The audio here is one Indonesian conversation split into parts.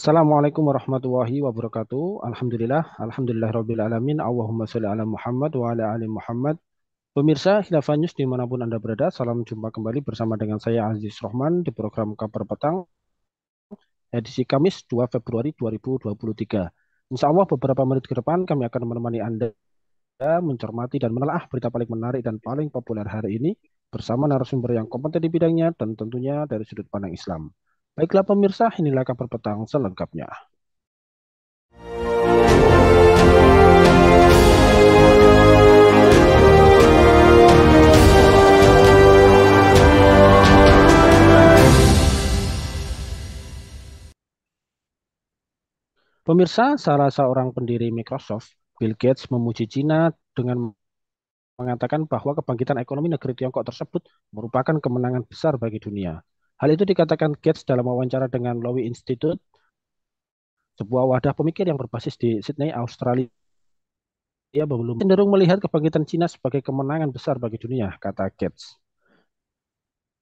Assalamualaikum warahmatullahi wabarakatuh. Alhamdulillah alamin. Allahumma sholli ala Muhammad wa ala ali Muhammad. Pemirsa Khilafah News dimanapun Anda berada, salam jumpa kembali bersama dengan saya Aziz Rohman di program Kabar Petang edisi Kamis 2 Februari 2023. Insya Allah beberapa menit ke depan kami akan menemani Anda mencermati dan menelaah berita paling menarik dan paling populer hari ini bersama narasumber yang kompeten di bidangnya dan tentunya dari sudut pandang Islam. Baiklah pemirsa, inilah Kabar Petang selengkapnya. Pemirsa, salah seorang pendiri Microsoft, Bill Gates, memuji Cina dengan mengatakan bahwa kebangkitan ekonomi negeri Tiongkok tersebut merupakan kemenangan besar bagi dunia. Hal itu dikatakan Gates dalam wawancara dengan Lowy Institute, sebuah wadah pemikir yang berbasis di Sydney, Australia. Ia belum cenderung melihat kebangkitan Cina sebagai kemenangan besar bagi dunia, kata Gates.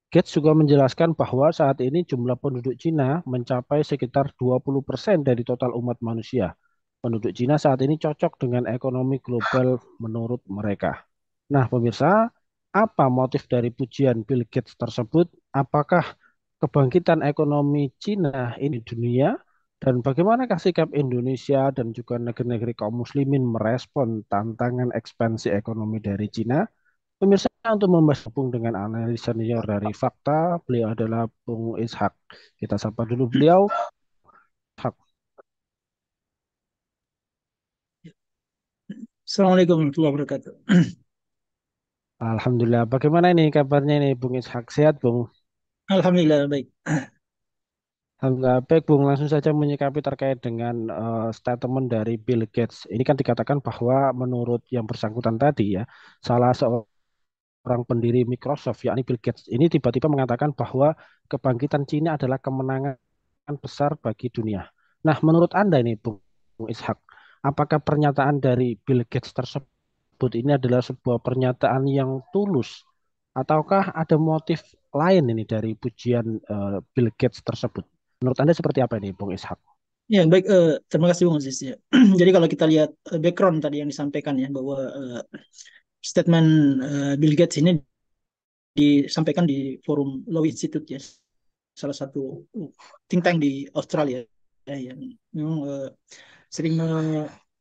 Gates juga menjelaskan bahwa saat ini jumlah penduduk Cina mencapai sekitar 20% dari total umat manusia. Penduduk Cina saat ini cocok dengan ekonomi global menurut mereka. Nah, pemirsa, apa motif dari pujian Bill Gates tersebut? Apakah kebangkitan ekonomi Cina ini di dunia? Dan bagaimanakah sikap Indonesia dan juga negeri-negeri kaum muslimin merespon tantangan ekspansi ekonomi dari Cina? Pemirsa, untuk membahas hubung dengan analis senior dari Fakta, beliau adalah Bung Ishak. Kita sapa dulu beliau. Hak. Assalamualaikum warahmatullahi wabarakatuh. Alhamdulillah. Bagaimana ini kabarnya ini Bung Ishak? Sehat, Bung? Alhamdulillah baik. Alhamdulillah. Baik, Bung. Langsung saja menyikapi terkait dengan statement dari Bill Gates. Ini kan dikatakan bahwa menurut yang bersangkutan tadi ya, salah seorang pendiri Microsoft, yakni Bill Gates, ini tiba-tiba mengatakan bahwa kebangkitan Cina adalah kemenangan besar bagi dunia. Nah, menurut Anda ini, Bung Ishak, apakah pernyataan dari Bill Gates tersebut ini adalah sebuah pernyataan yang tulus, ataukah ada motif lain ini dari pujian Bill Gates tersebut? Menurut Anda seperti apa ini, Bung Ishak? Ya baik. Terima kasih Bung Aziz ya. Jadi kalau kita lihat background tadi yang disampaikan ya bahwa statement Bill Gates ini disampaikan di forum Lowy Institute ya, salah satu think tank di Australia ya, yang memang sering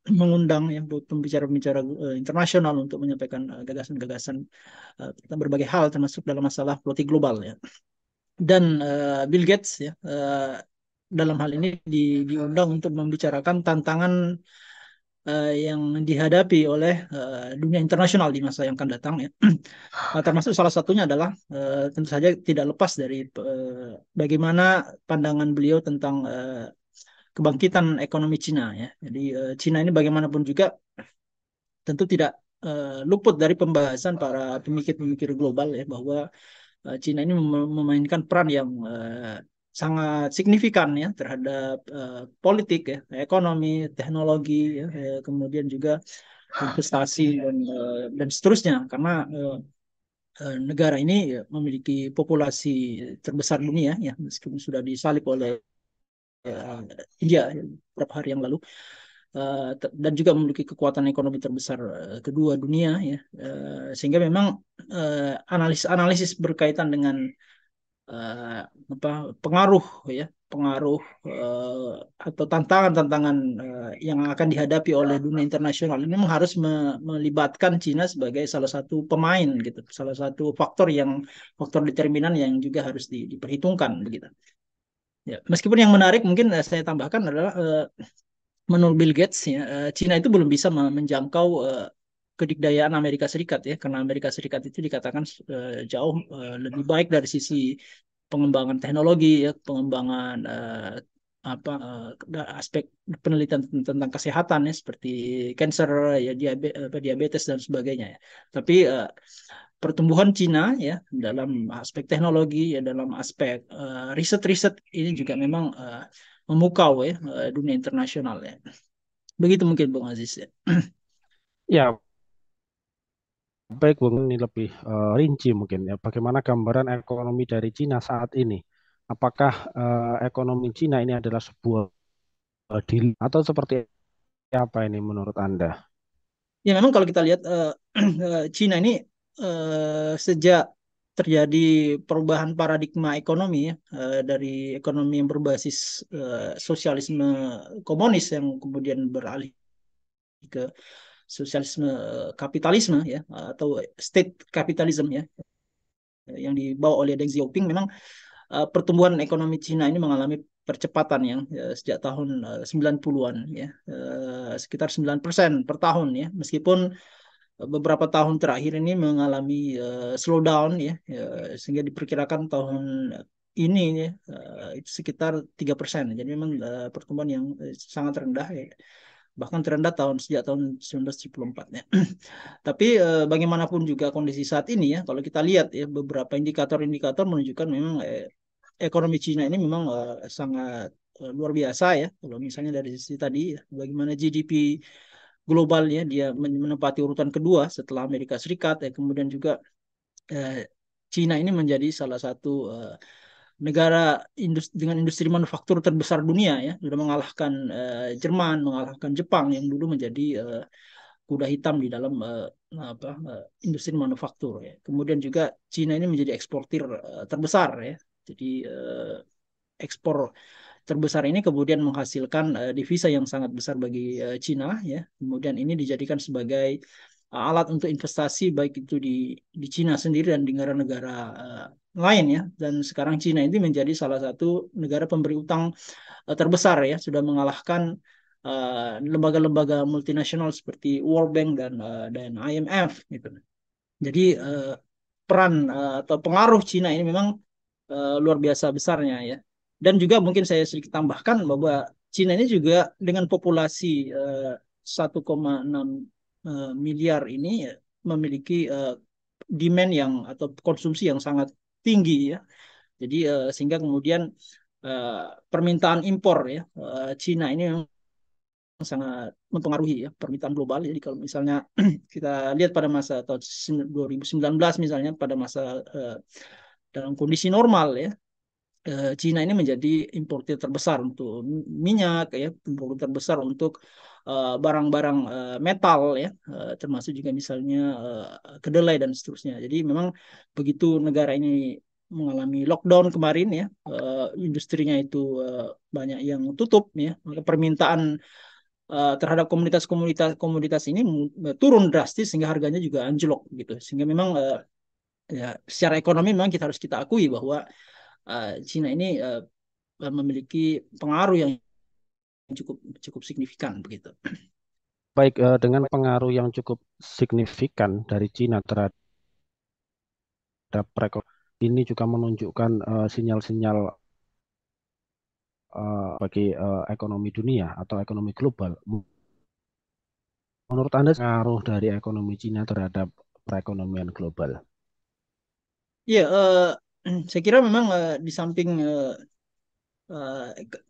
mengundang ya pembicara-pembicara internasional untuk menyampaikan gagasan-gagasan tentang berbagai hal termasuk dalam masalah politik global ya. Dan Bill Gates ya dalam hal ini diundang untuk membicarakan tantangan yang dihadapi oleh dunia internasional di masa yang akan datang ya. Termasuk salah satunya adalah tentu saja tidak lepas dari bagaimana pandangan beliau tentang kebangkitan ekonomi Cina ya. Jadi Cina ini bagaimanapun juga tentu tidak luput dari pembahasan para pemikir-pemikir global ya bahwa Cina ini memainkan peran yang sangat signifikan ya terhadap politik ya, ekonomi, teknologi ya, kemudian juga investasi dan seterusnya karena negara ini ya, memiliki populasi terbesar dunia ya meskipun sudah disalib oleh India ya, beberapa hari yang lalu. Dan juga memiliki kekuatan ekonomi terbesar kedua dunia ya. Sehingga memang analisis-analisis berkaitan dengan eh, apa pengaruh ya pengaruh atau tantangan-tantangan yang akan dihadapi oleh dunia internasional ini memang harus melibatkan Cina sebagai salah satu pemain gitu, salah satu faktor determinan yang juga harus diperhitungkan begitu. Ya, meskipun yang menarik mungkin saya tambahkan adalah menurut Bill Gates ya, Cina itu belum bisa menjangkau kedikdayaan Amerika Serikat ya, karena Amerika Serikat itu dikatakan jauh lebih baik dari sisi pengembangan teknologi ya, pengembangan apa aspek penelitian tentang kesehatan ya seperti cancer ya diabetes dan sebagainya ya. Tapi pertumbuhan Cina ya dalam aspek teknologi ya dalam aspek riset-riset ini juga memang memukau ya dunia internasional ya. Begitu mungkin Bung Aziz ya. Ya, baik Bung, ini lebih rinci mungkin ya. Bagaimana gambaran ekonomi dari Cina saat ini? Apakah ekonomi Cina ini adalah sebuah atau seperti apa ini menurut Anda? Ya memang kalau kita lihat Cina ini sejak terjadi perubahan paradigma ekonomi ya, dari ekonomi yang berbasis sosialisme komunis yang kemudian beralih ke sosialisme kapitalisme ya, atau state capitalism ya, yang dibawa oleh Deng Xiaoping. Memang pertumbuhan ekonomi Cina ini mengalami percepatan yang sejak tahun 90-an ya, sekitar 9% per tahun ya, meskipun beberapa tahun terakhir ini mengalami slowdown ya, sehingga diperkirakan tahun ini ya, itu sekitar 3%. Jadi memang pertumbuhan yang sangat rendah ya, bahkan terendah sejak tahun 1974 ya. Tapi bagaimanapun juga kondisi saat ini ya, kalau kita lihat ya, beberapa indikator-indikator menunjukkan memang ekonomi Cina ini memang sangat luar biasa ya. Kalau misalnya dari sisi tadi ya, bagaimana GDP global ya, dia menempati urutan kedua setelah Amerika Serikat ya, kemudian juga eh, Cina ini menjadi salah satu negara dengan industri manufaktur terbesar dunia ya, sudah mengalahkan Jerman, mengalahkan Jepang yang dulu menjadi kuda hitam di dalam industri manufaktur ya. Kemudian juga Cina ini menjadi eksportir terbesar ya. Jadi ekspor terbesar ini kemudian menghasilkan devisa yang sangat besar bagi Cina ya. Kemudian ini dijadikan sebagai alat untuk investasi baik itu di Cina sendiri dan di negara-negara lain ya. Dan sekarang Cina ini menjadi salah satu negara pemberi utang terbesar ya, sudah mengalahkan lembaga-lembaga multinasional seperti World Bank dan IMF gitu. Jadi peran atau pengaruh Cina ini memang luar biasa besarnya ya. Dan juga mungkin saya sedikit tambahkan bahwa Cina ini juga dengan populasi 1,6 miliar ini ya, memiliki demand yang atau konsumsi yang sangat tinggi ya. Jadi sehingga kemudian uh, permintaan impor ya, Cina ini memang sangat mempengaruhi ya permintaan global. Jadi kalau misalnya kita lihat pada masa tahun 2019 misalnya, pada masa dalam kondisi normal ya, Cina ini menjadi importir terbesar untuk minyak ya, importir terbesar untuk barang-barang metal ya, termasuk juga misalnya kedelai dan seterusnya. Jadi memang begitu negara ini mengalami lockdown kemarin ya, industrinya itu banyak yang tutup ya, maka permintaan terhadap komunitas-komunitas komoditas ini turun drastis sehingga harganya juga anjlok gitu. Sehingga memang ya secara ekonomi memang kita akui bahwa Cina ini memiliki pengaruh yang cukup cukup signifikan begitu. Baik, dengan pengaruh yang cukup signifikan dari Cina terhadap perekonomian, ini juga menunjukkan sinyal-sinyal bagi ekonomi dunia atau ekonomi global. Menurut Anda, pengaruh dari ekonomi Cina terhadap perekonomian global? Iya, saya kira memang di samping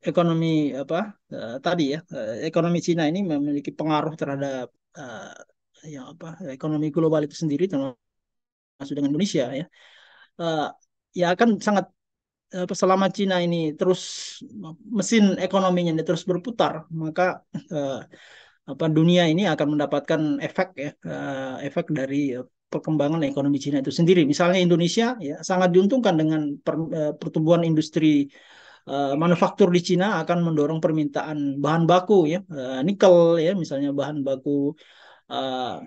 ekonomi apa tadi ya, ekonomi Cina ini memiliki pengaruh terhadap yang apa ekonomi global itu sendiri, termasuk dengan Indonesia ya. Uh, ya akan sangat selama Cina ini terus mesin ekonominya ini terus berputar, maka uh, apa dunia ini akan mendapatkan efek ya, efek dari perkembangan ekonomi Cina itu sendiri. Misalnya Indonesia ya sangat diuntungkan dengan pertumbuhan industri manufaktur di Cina, akan mendorong permintaan bahan baku ya, nikel ya misalnya, bahan baku uh,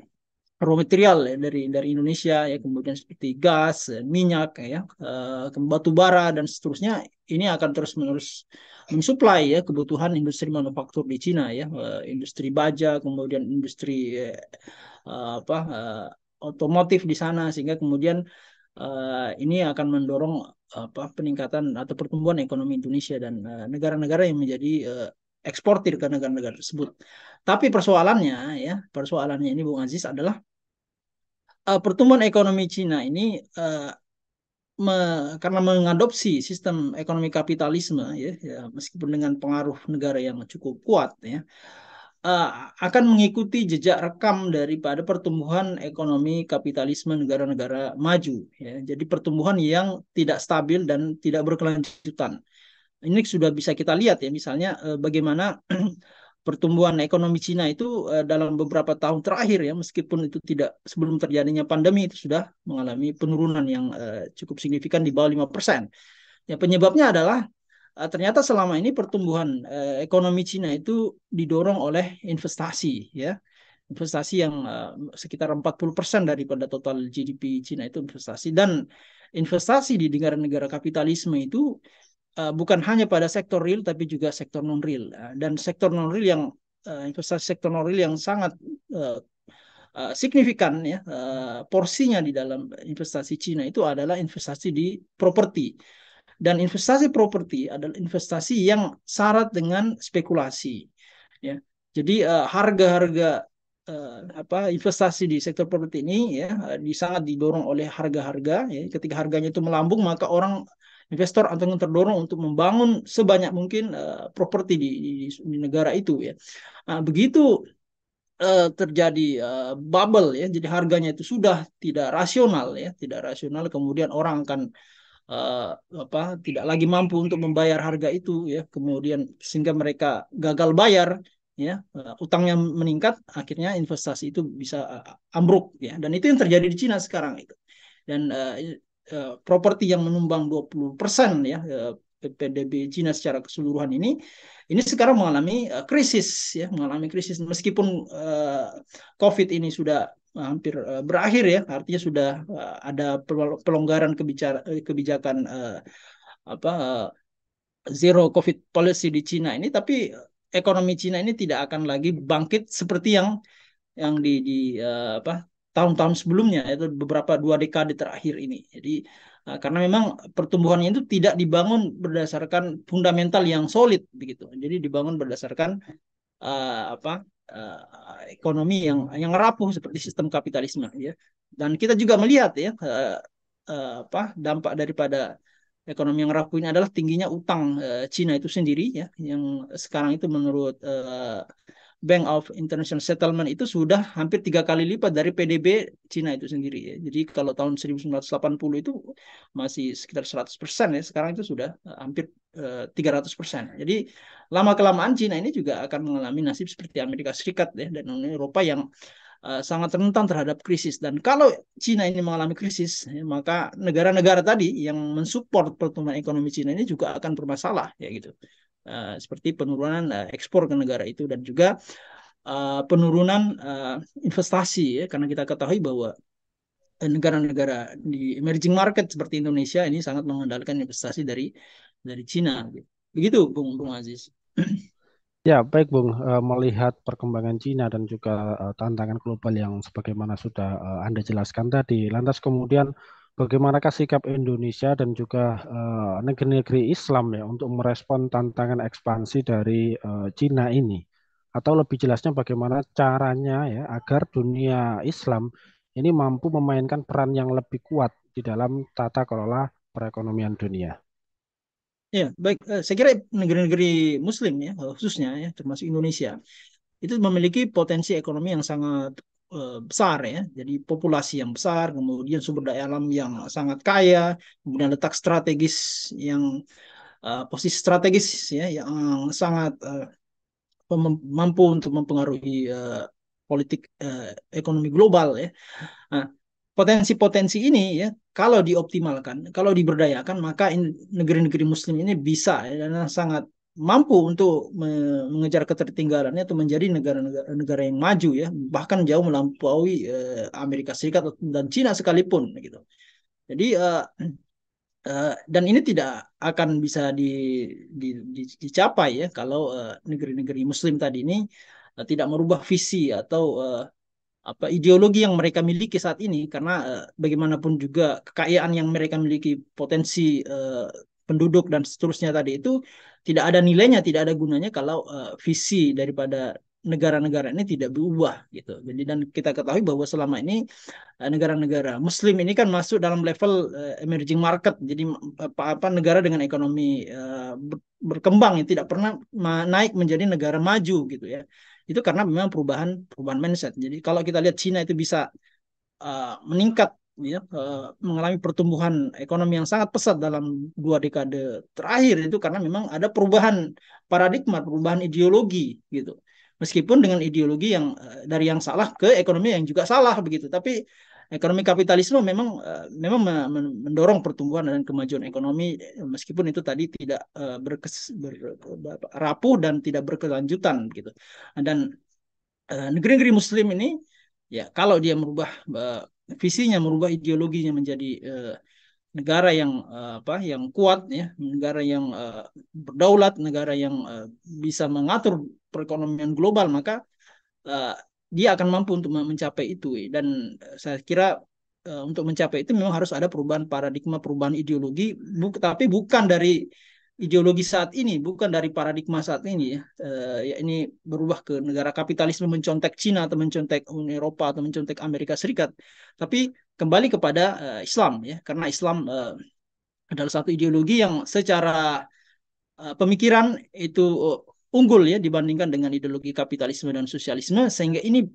raw material ya, dari Indonesia ya, kemudian seperti gas, minyak ya, batu bara dan seterusnya. Ini akan terus-menerus mensuplai ya kebutuhan industri manufaktur di Cina ya, industri baja, kemudian industri apa otomotif di sana, sehingga kemudian ini akan mendorong apa peningkatan atau pertumbuhan ekonomi Indonesia dan negara-negara yang menjadi eksportir ke negara-negara tersebut. Tapi persoalannya ini Bung Aziz adalah pertumbuhan ekonomi Cina ini me, karena mengadopsi sistem ekonomi kapitalisme ya, ya meskipun dengan pengaruh negara yang cukup kuat ya, uh, akan mengikuti jejak rekam daripada pertumbuhan ekonomi kapitalisme negara-negara maju ya. Jadi pertumbuhan yang tidak stabil dan tidak berkelanjutan. Ini sudah bisa kita lihat ya, misalnya bagaimana pertumbuhan ekonomi Cina itu dalam beberapa tahun terakhir ya, meskipun itu tidak sebelum terjadinya pandemi itu sudah mengalami penurunan yang cukup signifikan di bawah 5%. Ya, penyebabnya adalah ternyata selama ini pertumbuhan ekonomi Cina itu didorong oleh investasi ya. Investasi yang sekitar 40% daripada total GDP Cina itu investasi, dan investasi di negara-negara kapitalisme itu bukan hanya pada sektor real tapi juga sektor non real. Dan sektor non real yang investasi sektor non real yang sangat uh, signifikan ya, porsinya di dalam investasi Cina itu adalah investasi di properti. Dan investasi properti adalah investasi yang syarat dengan spekulasi ya. Jadi harga-harga investasi di sektor properti ini ya sangat didorong oleh harga-harga ya. Ketika harganya itu melambung, maka orang investor atau yang terdorong untuk membangun sebanyak mungkin properti di negara itu ya. Nah, begitu terjadi bubble ya, jadi harganya itu sudah tidak rasional ya, tidak rasional, kemudian orang akan uh, tidak lagi mampu untuk membayar harga itu ya, kemudian sehingga mereka gagal bayar ya, utangnya meningkat, akhirnya investasi itu bisa ambruk ya, dan itu yang terjadi di Cina sekarang itu. Dan properti yang menumbang 20% ya, PDB Cina secara keseluruhan ini sekarang mengalami krisis ya, mengalami krisis meskipun COVID ini sudah hampir berakhir ya, artinya sudah ada pelonggaran kebijakan apa zero COVID policy di Cina ini, tapi ekonomi Cina ini tidak akan lagi bangkit seperti yang di tahun-tahun sebelumnya, itu beberapa 2 dekade terakhir ini. Jadi karena memang pertumbuhannya itu tidak dibangun berdasarkan fundamental yang solid begitu. Jadi dibangun berdasarkan apa ekonomi yang rapuh seperti sistem kapitalisme ya. Dan kita juga melihat ya dampak daripada ekonomi yang rapuh ini adalah tingginya utang Cina itu sendiri ya, yang sekarang itu menurut Bank of International Settlement itu sudah hampir 3 kali lipat dari PDB Cina itu sendiri ya. Jadi kalau tahun 1980 itu masih sekitar 100% ya, sekarang itu sudah hampir 300%. Jadi lama-kelamaan Cina ini juga akan mengalami nasib seperti Amerika Serikat ya, dan Uni Eropa yang sangat rentan terhadap krisis. Dan kalau Cina ini mengalami krisis, ya, maka negara-negara tadi yang mensupport pertumbuhan ekonomi Cina ini juga akan bermasalah ya gitu. Seperti penurunan ekspor ke negara itu, dan juga penurunan investasi ya, karena kita ketahui bahwa negara-negara di emerging market seperti Indonesia ini sangat mengandalkan investasi dari Cina. Begitu, Bung Aziz. Ya, baik Bung, melihat perkembangan Cina dan juga tantangan global yang sebagaimana sudah Anda jelaskan tadi, lantas kemudian bagaimanakah sikap Indonesia dan juga negeri-negeri Islam ya untuk merespon tantangan ekspansi dari Cina ini? Atau lebih jelasnya bagaimana caranya ya agar dunia Islam ini mampu memainkan peran yang lebih kuat di dalam tata kelola perekonomian dunia? Ya, baik. Saya kira negeri-negeri Muslim ya, khususnya ya, termasuk Indonesia, itu memiliki potensi ekonomi yang sangat besar ya. Jadi populasi yang besar, kemudian sumber daya alam yang sangat kaya, kemudian letak strategis yang posisi strategis ya, yang sangat mampu untuk mempengaruhi politik ekonomi global ya. Nah, potensi-potensi ini ya, kalau dioptimalkan, kalau diberdayakan, maka negeri-negeri Muslim ini bisa ya, dan sangat mampu untuk mengejar ketertinggalannya atau menjadi negara-negara yang maju ya, bahkan jauh melampaui Amerika Serikat dan Cina sekalipun gitu. Jadi dan ini tidak akan bisa dicapai ya kalau negeri-negeri Muslim tadi ini tidak merubah visi atau ideologi yang mereka miliki saat ini, karena bagaimanapun juga kekayaan yang mereka miliki, potensi penduduk dan seterusnya tadi itu tidak ada nilainya, tidak ada gunanya kalau visi daripada negara-negara ini tidak berubah gitu. Jadi dan kita ketahui bahwa selama ini negara-negara Muslim ini kan masuk dalam level emerging market. Jadi apa negara dengan ekonomi berkembang yang tidak pernah naik menjadi negara maju gitu ya. Itu karena memang perubahan mindset. Jadi kalau kita lihat Cina itu bisa meningkat ya, mengalami pertumbuhan ekonomi yang sangat pesat dalam 2 dekade terakhir itu karena memang ada perubahan paradigma, perubahan ideologi gitu. Meskipun dengan ideologi yang dari yang salah ke ekonomi yang juga salah begitu, tapi ekonomi kapitalisme memang mendorong pertumbuhan dan kemajuan ekonomi meskipun itu tadi tidak rapuh dan tidak berkelanjutan gitu. Dan negeri-negeri Muslim ini ya kalau dia merubah visinya, merubah ideologinya menjadi negara yang apa, yang kuat ya, negara yang berdaulat, negara yang bisa mengatur perekonomian global, maka uh, dia akan mampu untuk mencapai itu. Dan saya kira untuk mencapai itu memang harus ada perubahan paradigma, perubahan ideologi, tapi bukan dari ideologi saat ini, bukan dari paradigma saat ini ya. Ya ini berubah ke negara kapitalisme mencontek Cina atau mencontek Uni Eropa atau mencontek Amerika Serikat, tapi kembali kepada Islam ya, karena Islam adalah satu ideologi yang secara pemikiran itu unggul ya dibandingkan dengan ideologi kapitalisme dan sosialisme, sehingga ini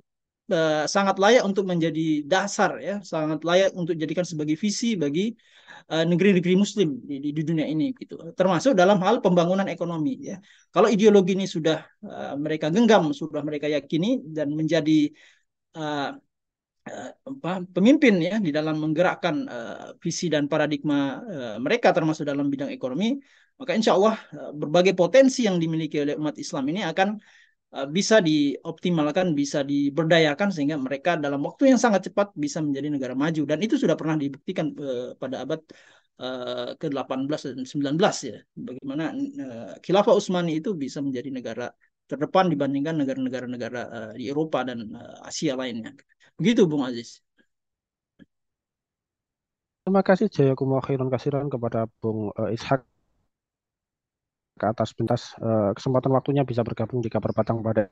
sangat layak untuk menjadi dasar ya, sangat layak untuk dijadikan sebagai visi bagi negeri-negeri Muslim di dunia ini gitu, termasuk dalam hal pembangunan ekonomi ya. Kalau ideologi ini sudah mereka genggam, sudah mereka yakini dan menjadi uh, pemimpin ya di dalam menggerakkan visi dan paradigma mereka termasuk dalam bidang ekonomi, maka insya Allah berbagai potensi yang dimiliki oleh umat Islam ini akan bisa dioptimalkan, bisa diberdayakan sehingga mereka dalam waktu yang sangat cepat bisa menjadi negara maju, dan itu sudah pernah dibuktikan pada abad ke-18 dan 19 ya, bagaimana Khilafah Utsmani itu bisa menjadi negara terdepan dibandingkan negara-negara di Eropa dan Asia lainnya. Begitu Bung Aziz. Terima kasih Jayakumul khairan kasiran kepada Bung Ishak ke atas pintas kesempatan waktunya bisa bergabung di Kabar Patang pada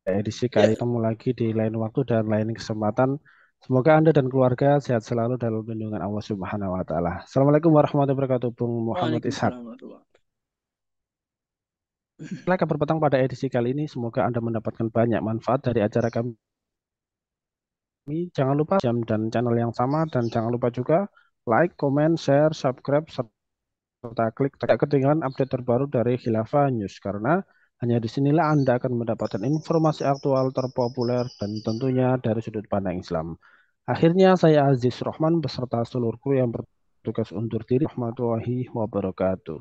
edisi kali Ya, ketemu lagi di lain waktu dan lain kesempatan. Semoga Anda dan keluarga sehat selalu dalam lindungan Allah Subhanahu wa taala. Assalamualaikum warahmatullahi wabarakatuh, Bung Muhammad Ishak. Waalaikumsalam warahmatullahi wabarakatuh. Baiklah, Kabar Petang pada edisi kali ini semoga Anda mendapatkan banyak manfaat dari acara kami. Jangan lupa jam dan channel yang sama dan jangan lupa juga like, comment, share, subscribe serta klik tidak ketinggalan update terbaru dari Khilafah News karena hanya disinilah Anda akan mendapatkan informasi aktual terpopuler dan tentunya dari sudut pandang Islam. Akhirnya saya Aziz Rohman beserta seluruh kru yang bertugas undur diri. Warahmatullahi wabarakatuh.